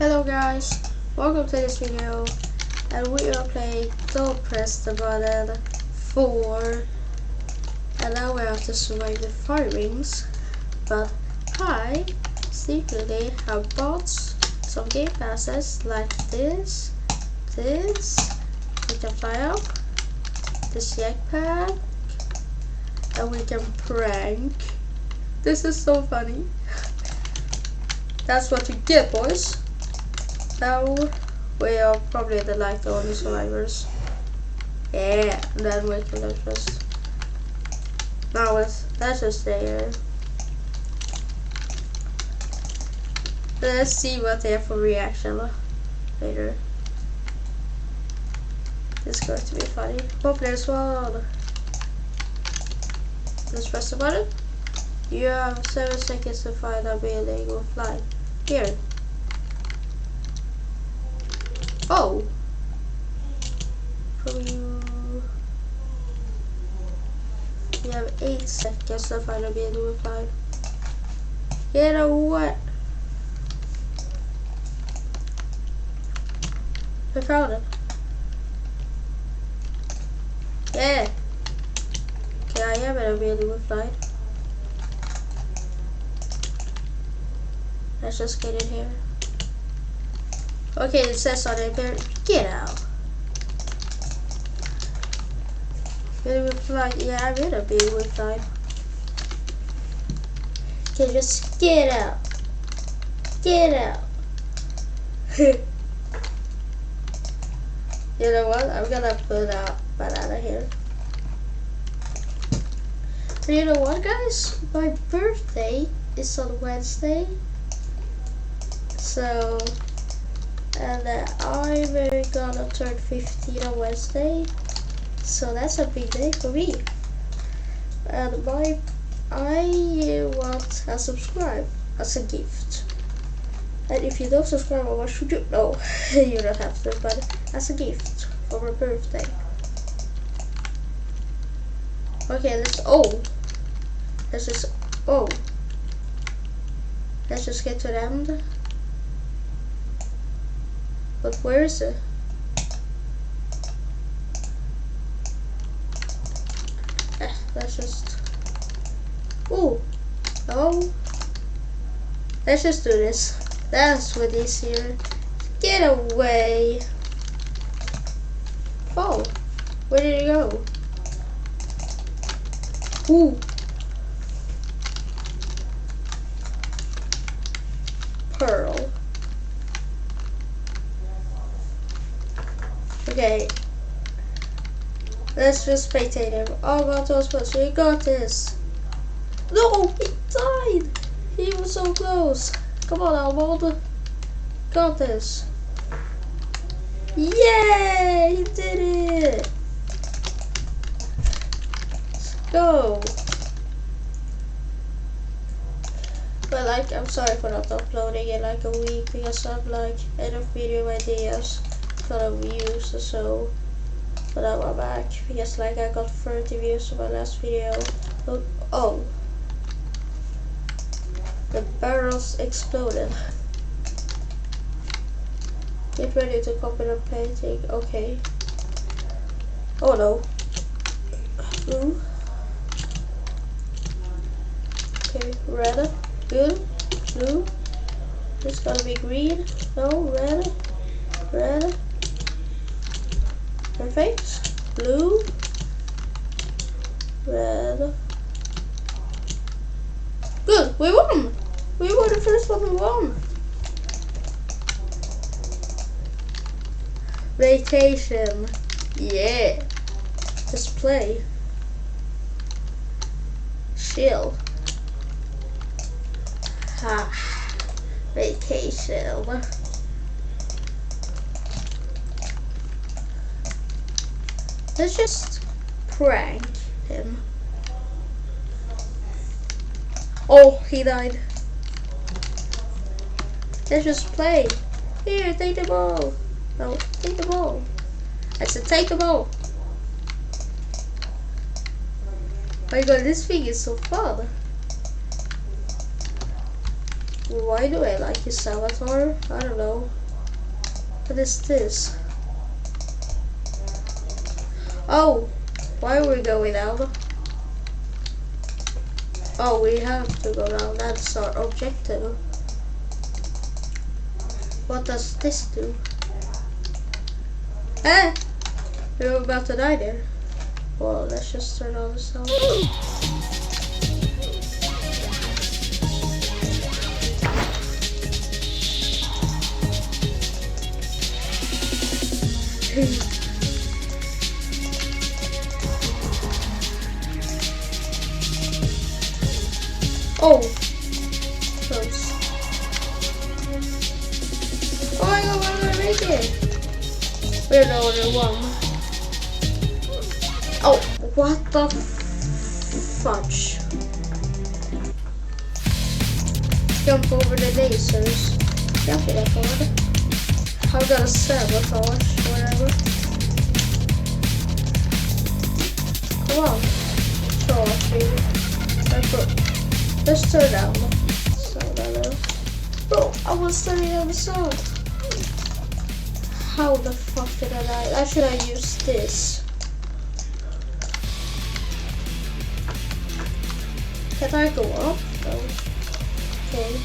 Hello guys, welcome to this video, and we are playing Don't Press the Button 4, and now we have to survive the fire rings. But I secretly have bought some game passes like this, we can fly up, this jetpack, and we can prank. This is so funny. That's what you get, boys. Now we are probably the only survivors. Yeah, and then we can let us. Now let's just stay here. Let's see what they have for reaction later. It's going to be funny. Hope there's one. Let's press the button. You have 7 seconds to find a building or fly. Here. Oh! You have 8 seconds to find a building or fly. Get away! I found it. Yeah! Okay, I am in a building with flight. Let's just get in here. Okay, it says on it there, get out. Building with flight, yeah, I'm in a building with flight. Okay, just get out. Get out. You know what? I'm gonna put a banana here. And you know what, guys? My birthday is on Wednesday. So, and I'm gonna turn 15 on Wednesday. So that's a big day for me. And I want a subscribe as a gift. And if you don't subscribe, what should you? No, you don't have to, but as a gift for my birthday. Okay, let's just get to the end. But where is it? Let's just. Oh, let's just do this. That's what is here. Get away! Oh, where did it go? Ooh. Pearl. Okay. Let's just spectate him. Oh, God, so you got this. No, he died. He was so close. Come on, Almond. Got this. Yay! He did it. Let's go. But I'm sorry for not uploading in a week because I'm out of video ideas for the views or so. But now I'm back because I got 30 views on my last video. Oh. The barrels exploded. Get ready to copy the painting. Okay. Oh no. Blue. Okay, red. Good. Blue. It's gonna be green. No, red. Red. Perfect. Blue. Red. Good, we won! We were the first one who won! Vacation. Yeah. Let's play. Chill. Ha. Vacation. Let's just prank him. Oh, he died. Let's just play. Here, take the ball. No, take the ball. I said take the ball. Oh my god, this thing is so fun. Why do I like his avatar? I don't know. What is this? Oh, why are we going down? Oh, we have to go down. That's our objective. What does this do? Eh! We're about to die there. Well, let's just turn on the sound. Oh! Close. Oh my god, we're gonna make it! We're the only one. Oh, what the fudge? Jump over the lasers. Can't be that hard. I've got a sabotage, whatever. Come on. Charge me. Let's turn down. So bro, I was turning on the sound. How the fuck did I die? Should I use this? Can I go up? No. Okay.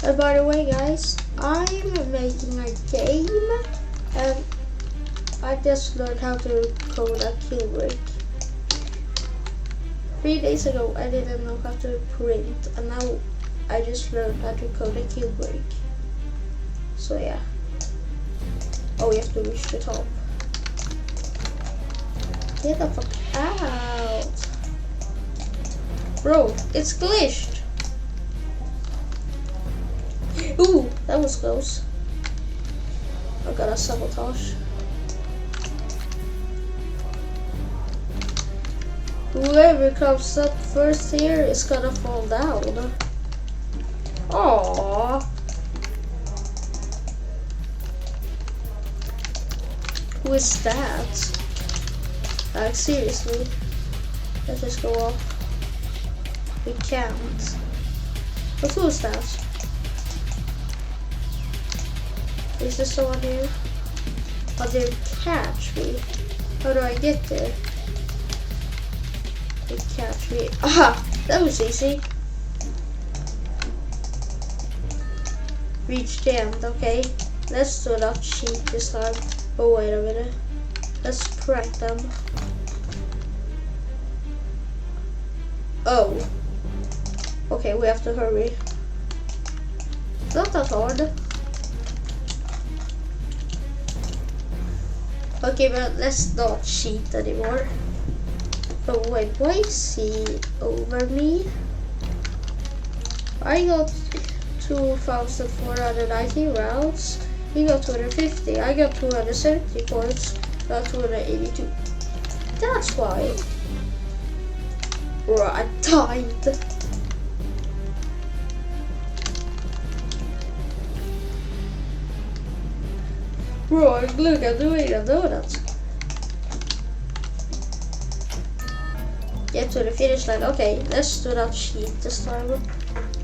And by the way, guys, I'm making a game, and I just learned how to code a kill break. 3 days ago, I didn't know how to print, and now I just learned how to code a kill break. So yeah. Oh, you have to reach the top. Get the fuck out. Bro, it's glitched. Ooh, that was close. I got a sabotage. Whoever comes up first here is gonna fall down. Aww. Who is that? Like, seriously? Let's just go up. We can't. But who is that? Is there someone here? Oh, they catch me. How do I get there? They catch me. Aha! That was easy. Reach the end, okay. Let's do not cheat this time. Oh, wait a minute. Let's prank them. Oh. Okay, we have to hurry. Not that hard. Okay, but let's not cheat anymore. Oh wait, why is he over me? I got 2,490 rounds. He got 250. I got 270 points. Got 282. That's why. Bro, I died. Bro, look, I'm doing a donut. Get to the finish line. Okay, let's do not cheat this time.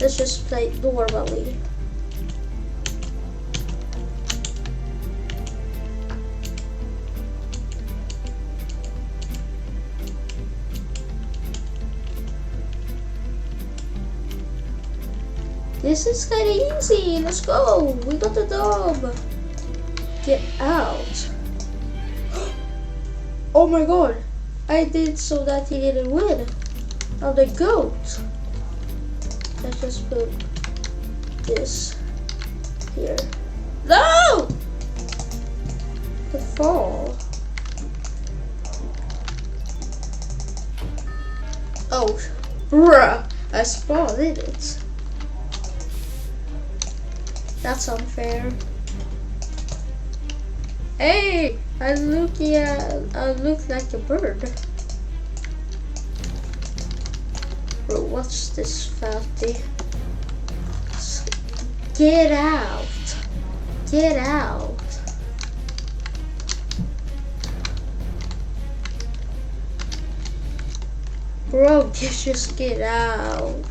Let's just play normally. This is kind of easy. Let's go. We got the dub. Get out. Oh my god. I did so that he didn't win. Oh, the goat. Let's just put this here. No! The fall. Oh, bruh. I spawned in it. That's unfair. Hey, I look like a bird. Bro, what's this fatty? Get out! Get out. Bro, just get out.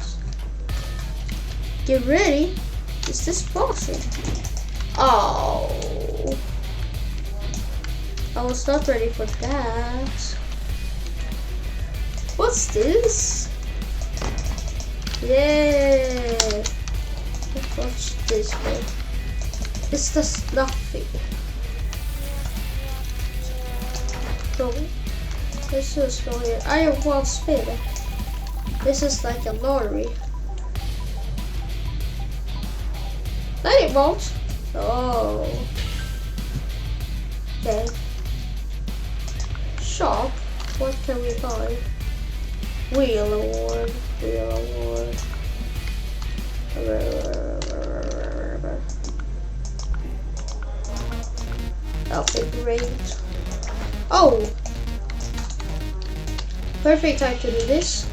Get ready. Is this bossing? Oh. I was not ready for that. What's this? Yeah. What's this one? It's just nothing. So, let's just go here. I have one spin. This is like a lottery. Lightning bolt. Oh. Okay. Shop. What can we buy? Wheel award. Wheel award. Outfit great. Oh! Perfect time to do this.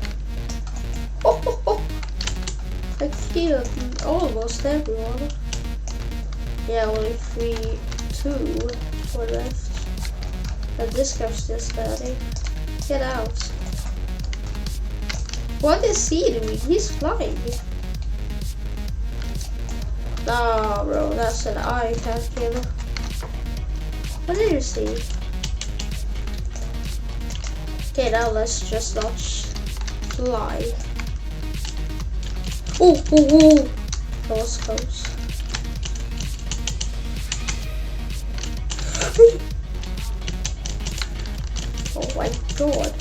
Oh, oh, oh. I killed almost everyone. Yeah, only 2 were left. But this guy's just starting. Get out. What is he doing? He's flying. Nah, bro, that's an eye can't kill. What did you see? Okay, now let's just not fly. Ooh, ooh, ooh. That was close. Oh my god.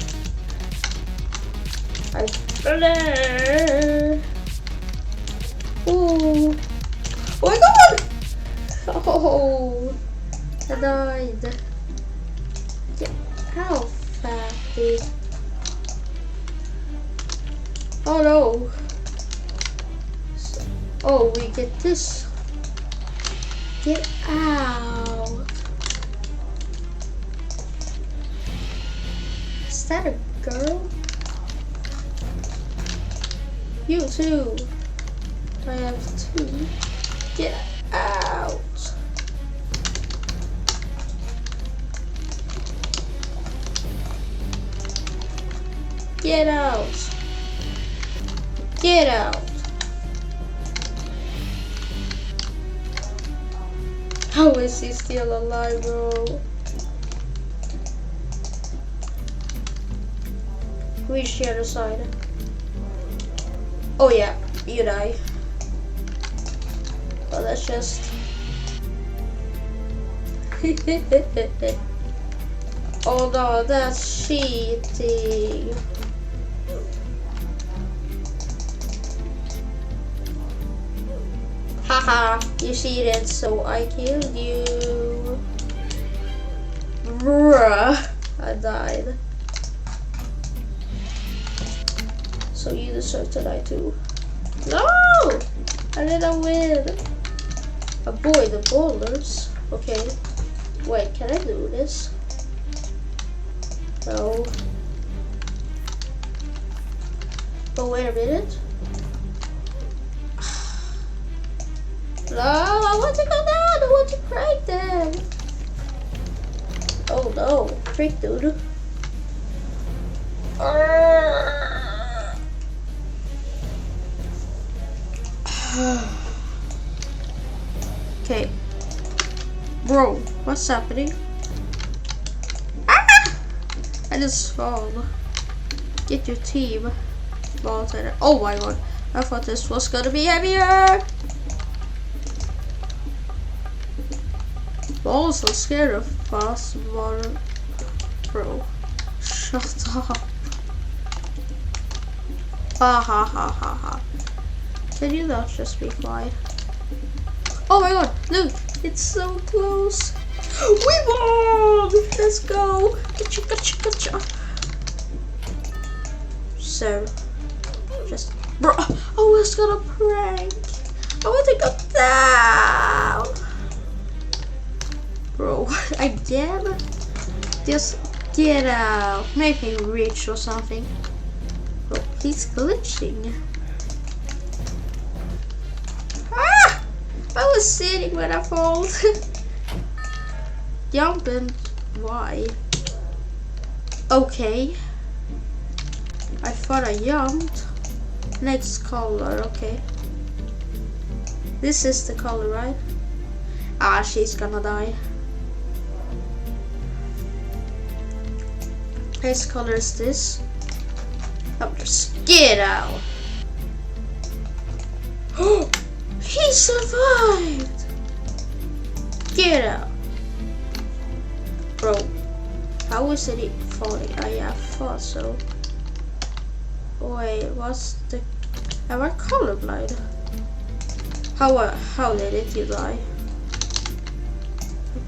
Ooh. Oh my god! Oh, I died. Get out, fatty. Oh no. Oh, we get this. Get out. Is that a girl? You too. I have 2. Get out. Get out. Get out. How is he still alive, bro? Reach the other side. Oh yeah, you die. Well, that's just... Oh no, that's cheating. Haha, you cheated, so I killed you. Bruh, I died. So you deserve to die too. No! I didn't win. Avoid the boulders. Okay. Wait, can I do this? No. But wait a minute. No, I want to go down. I want to break them. Oh no, freak dude. Okay. Bro, what's happening? Ah! I just fall. Get your team. Oh my god. I thought this was gonna be heavier. I'm also scared of fast water. Bro. Shut up. Ha ha ha ha ha. Can you not just be quiet? Oh my god, look, it's so close. We won! Let's go. Gotcha, gotcha, gotcha. So, just, bro, I was gonna prank. I want to go down. Bro, again? Just get out. Make me rich or something. Bro, he's glitching. Ah! I was sitting when I fall. Jump and why? Okay. I thought I jumped. Next color, okay. This is the color, right? Ah, she's gonna die. Next color is this. Oh, just get out. Oh, he survived. Get out. Bro, how is it falling? I thought so. Wait, what's the... Am I colorblind? How did you die?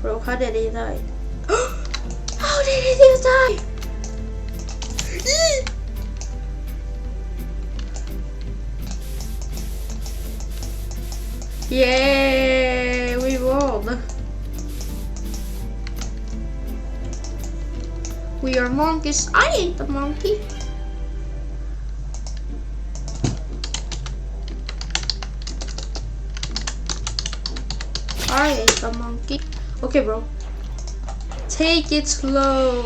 Bro, how did he die? How did you die? Yay, we won. We are monkeys. I ain't a monkey. I ain't a monkey. Okay, bro. Take it slow.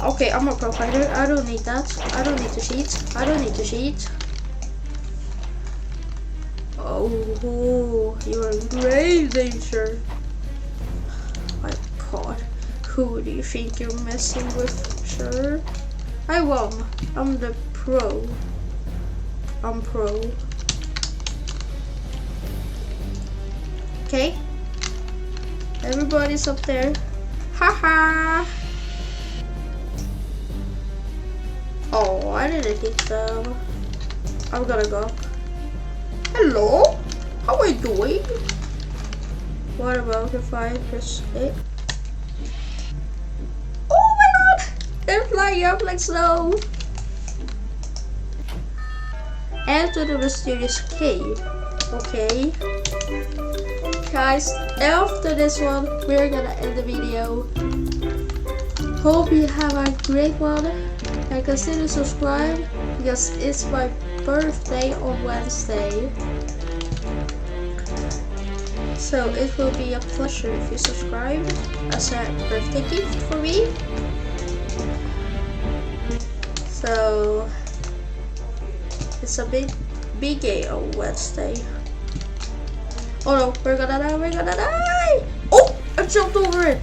Okay, I'm a pro fighter. I don't need that. I don't need to cheat. I don't need to cheat. Oh, you're in grave danger. My god. Who do you think you're messing with, sir? I won. I'm the pro. I'm pro. Okay. Everybody's up there. Haha. Oh, I didn't hit them. I'm gonna go. Hello? How are you doing? What about if I press it? Oh my god! They're flying up like snow. Enter the mysterious cave. Okay. Guys, after this one, we're gonna end the video. Hope you have a great one. And consider subscribe because it's my birthday on Wednesday. So it will be a pleasure if you subscribe as a birthday gift for me. So it's a big day on Wednesday. Oh no, we're gonna die, we're gonna die! Oh, I jumped over it!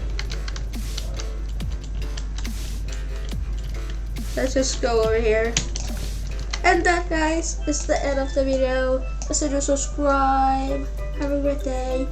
Let's just go over here. And that, guys, is the end of the video. Consider subscribe. Have a great day.